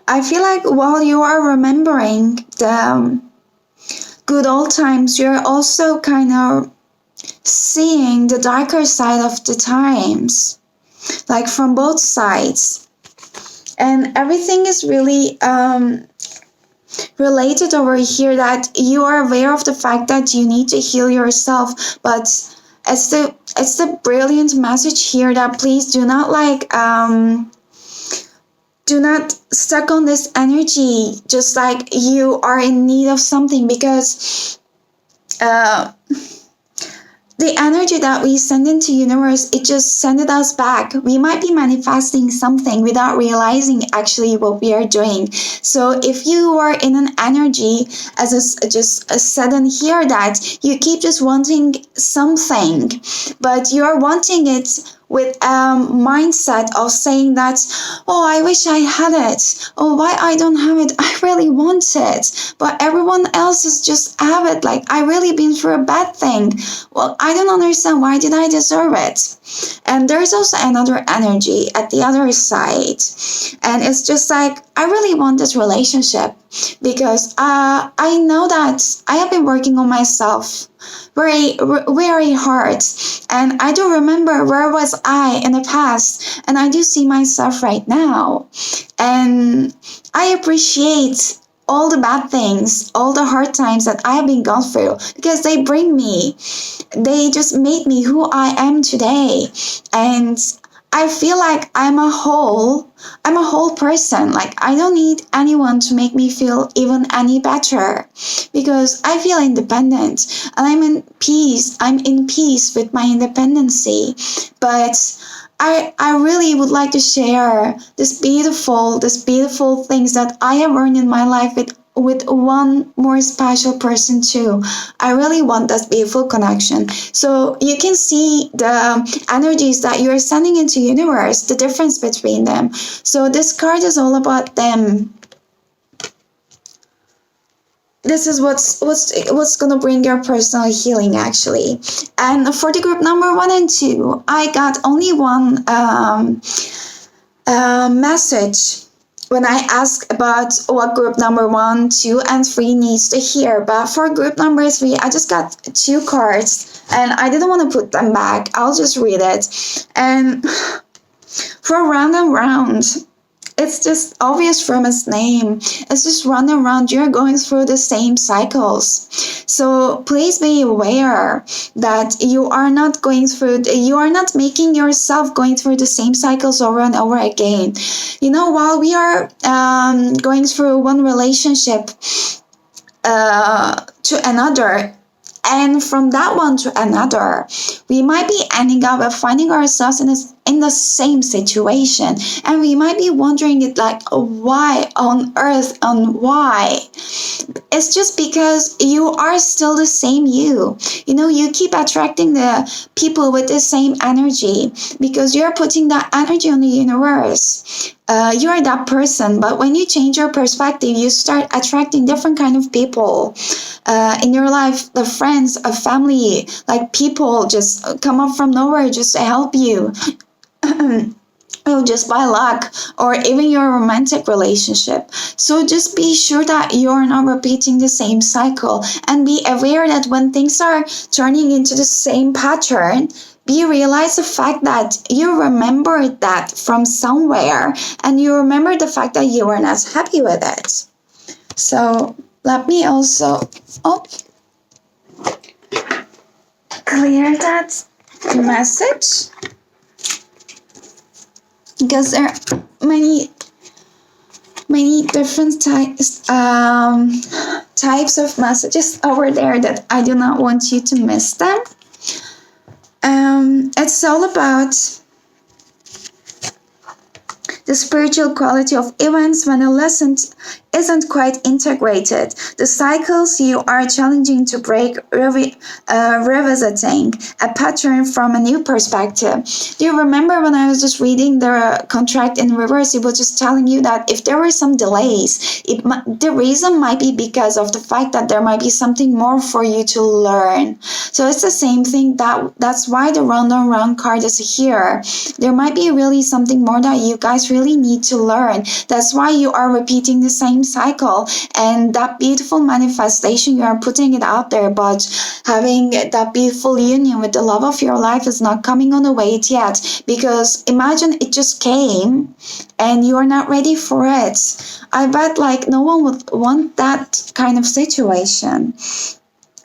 I feel like while you are remembering the good old times, you're also kind of seeing the darker side of the times, like from both sides. And everything is really related over here, that you are aware of the fact that you need to heal yourself. But it's the brilliant message here that please do not do not stuck on this energy just like you are in need of something, because the energy that we send into universe, it just sends us back. We might be manifesting something without realizing actually what we are doing. So if you are in an energy, as just said in here, that you keep just wanting something, but you are wanting it with a mindset of saying that, oh, I wish I had it. Oh, why I don't have it? I really want it. But everyone else is just have it. Like, I really been through a bad thing. Well, I don't understand. Why did I deserve it? And there's also another energy at the other side. And it's just like, I really want this relationship because I know that I have been working on myself very hard, and I do remember where was I in the past, and I do see myself right now, and I appreciate all the bad things, all the hard times that I have been gone through, because they just made me who I am today. And I feel like I'm a whole person. Like, I don't need anyone to make me feel even any better, because I feel independent and I'm in peace. I'm in peace with my independency. But I really would like to share this beautiful things that I have earned in my life with one more special person too. I really want that beautiful connection. So you can see the energies that you're sending into universe, the difference between them. So this card is all about them. This is what's gonna bring your personal healing actually. And for the group number 1 and 2, I got only one message when I asked about what group number 1, 2, and 3 needs to hear. But for group number 3, I just got 2 cards and I didn't want to put them back. I'll just read it. And for round and round, it's just obvious from its name. It's just round and round. You're going through the same cycles. So please be aware that you are not making yourself going through the same cycles over and over again. You know, while we are going through one relationship to another, and from that one to another, we might be ending up finding ourselves in the same situation, and we might be wondering it like, why on earth, and why? It's just because you are still the same you. You know, you keep attracting the people with the same energy because you're putting that energy on the universe. You are that person, but when you change your perspective, you start attracting different kind of people in your life, the friends, a family, like people just come up from nowhere just to help you. Oh, just by luck, or even your romantic relationship. So just be sure that you're not repeating the same cycle, and be aware that when things are turning into the same pattern, realize the fact that you remembered that from somewhere, and you remember the fact that you were not happy with it. So let me also clear that message, because there are many different types of messages over there that I do not want you to miss them. It's all about the spiritual quality of events when a lesson isn't quite integrated, the cycles you are challenging to break, revisiting a pattern from a new perspective. Do you remember when I was just reading the contract in reverse? It was just telling you that if there were some delays, the reason might be because of the fact that there might be something more for you to learn. So it's the same thing. That's why the round and round card is here. There might be really something more that you guys really need to learn. That's why you are repeating the same cycle, and that beautiful manifestation, you are putting it out there, but having that beautiful union with the love of your life is not coming on the way yet, because imagine it just came and you are not ready for it. I bet like no one would want that kind of situation.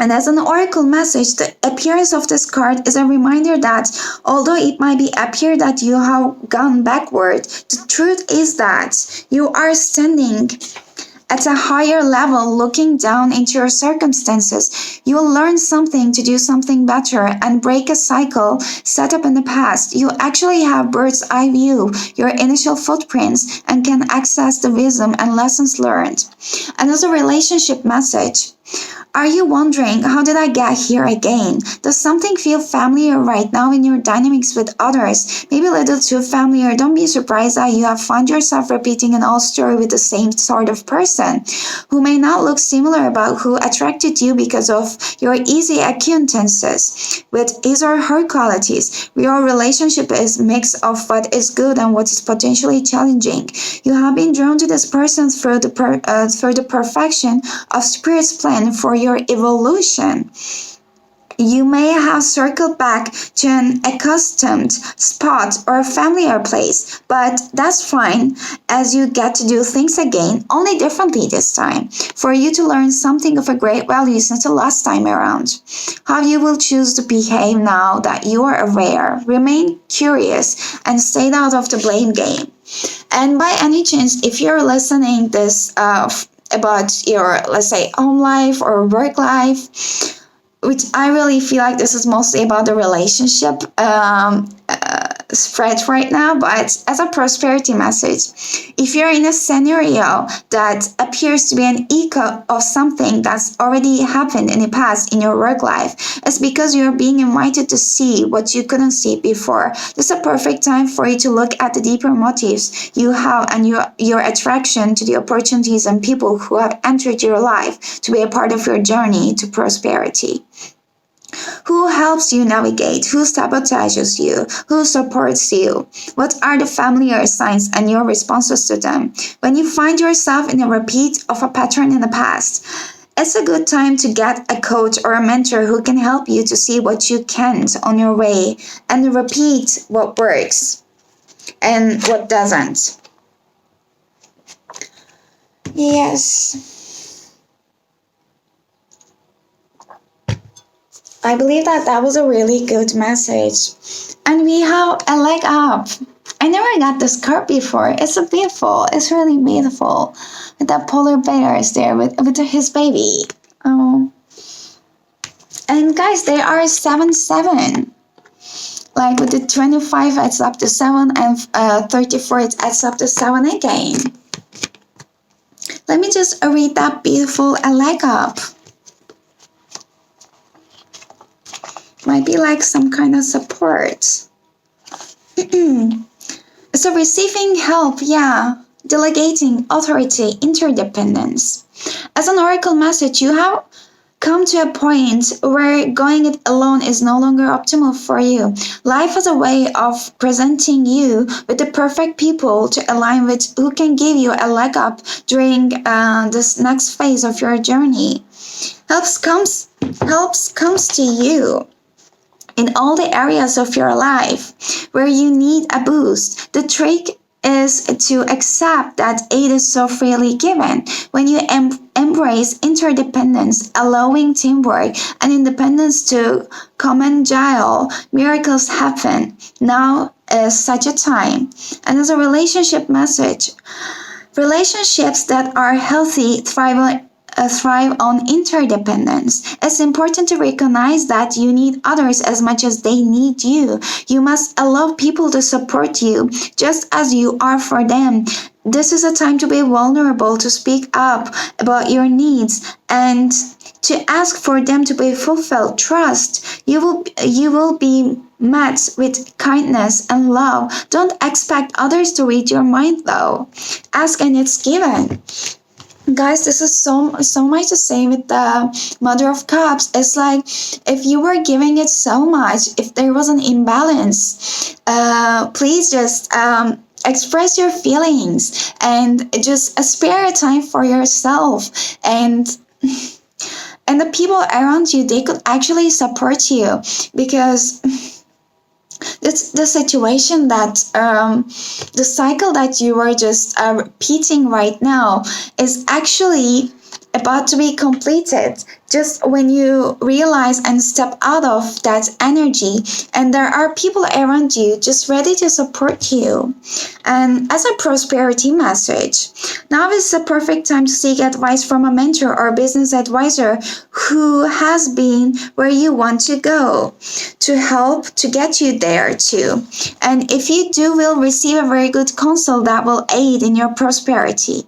And as an oracle message, the appearance of this card is a reminder that although it might be appear that you have gone backward, the truth is that you are standing at a higher level, looking down into your circumstances. You'll learn something to do something better and break a cycle set up in the past. You actually have bird's eye view, your initial footprints, and can access the wisdom and lessons learned. And as a relationship message, are you wondering, how did I get here again? Does something feel familiar right now in your dynamics with others? Maybe a little too familiar. Don't be surprised that you have found yourself repeating an old story with the same sort of person who may not look similar, about who attracted you because of your easy acquaintances with his or her qualities. Your relationship is a mix of what is good and what is potentially challenging. You have been drawn to this person through the perfection of Spirit's plan for your evolution. You may have circled back to an accustomed spot or a familiar place, but that's fine, as you get to do things again, only differently this time, for you to learn something of a great value since the last time around. How you will choose to behave now that you are aware, remain curious, and stay out of the blame game. And by any chance, if you're listening this about your, let's say, home life or work life, which I really feel like this is mostly about the relationship spread right now, but as a prosperity message, if you're in a scenario that appears to be an echo of something that's already happened in the past in your work life, it's because you're being invited to see what you couldn't see before. This is a perfect time for you to look at the deeper motives you have and your attraction to the opportunities and people who have entered your life to be a part of your journey to prosperity. Who helps you navigate? Who sabotages you? Who supports you? What are the familiar signs and your responses to them? When you find yourself in a repeat of a pattern in the past, it's a good time to get a coach or a mentor who can help you to see what you can't on your way and repeat what works and what doesn't. Yes. I believe that was a really good message. And we have a leg up. I never got this card before. It's so beautiful. It's really beautiful. With that polar bear is there with his baby. Oh. And guys, they are 7-7. Like with the 25, it's up to 7, and 34, it adds up to 7 again. Let me just read that beautiful leg up. Might be like some kind of support. So receiving help, yeah. Delegating, authority, interdependence. As an oracle message, you have come to a point where going it alone is no longer optimal for you. Life has a way of presenting you with the perfect people to align with, who can give you a leg up during this next phase of your journey. Helps comes to you in all the areas of your life where you need a boost. The trick is to accept that aid is so freely given. When you embrace interdependence, allowing teamwork and independence to congeal, miracles happen. Now is such a time. And as a relationship message, relationships that are healthy thrive thrive on interdependence. It's important to recognize that you need others as much as they need you. You must allow people to support you just as you are for them. This is a time to be vulnerable, to speak up about your needs, and to ask for them to be fulfilled. Trust. You will be met with kindness and love. Don't expect others to read your mind though. Ask and it's given. Guys, this is so much the same with the Mother of Cups. It's like if you were giving it so much, if there was an imbalance, please just express your feelings and just spare a time for yourself, and the people around you, they could actually support you, because it's the situation that the cycle that you are just repeating right now is actually about to be completed just when you realize and step out of that energy, and there are people around you just ready to support you. And as a prosperity message, now is the perfect time to seek advice from a mentor or business advisor who has been where you want to go, to help to get you there too. And if you do, will receive a very good counsel that will aid in your prosperity.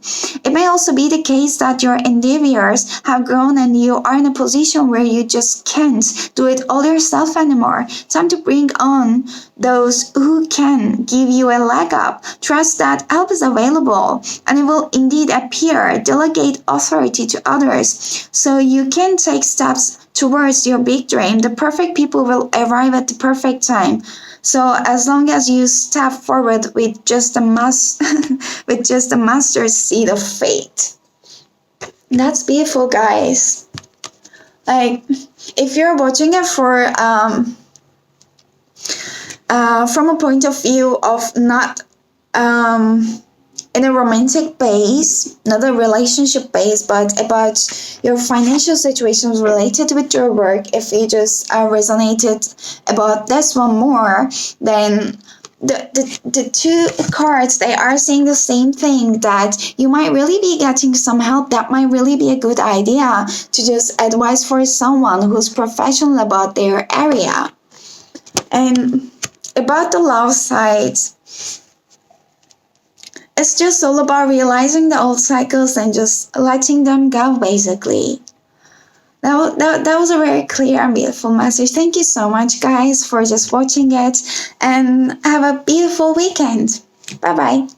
It may also be the case that your endeavors have grown and you are in a position where you just can't do it all yourself anymore. Time to bring on those who can give you a leg up. Trust that help is available and it will indeed appear. Delegate authority to others so you can take steps towards your big dream. The perfect people will arrive at the perfect time. So as long as you step forward with just a with just a mustard seed of faith. That's beautiful, guys. Like, if you're watching it from a point of view of not in a romantic base, not a relationship base, but about your financial situations related with your work, if you just resonated about this one more, then the two cards, they are saying the same thing, that you might really be getting some help. That might really be a good idea to just advise for someone who's professional about their area. And about the love side, it's just all about realizing the old cycles and just letting them go, basically. That was a very clear and beautiful message. Thank you so much, guys, for just watching it, and have a beautiful weekend. Bye-bye.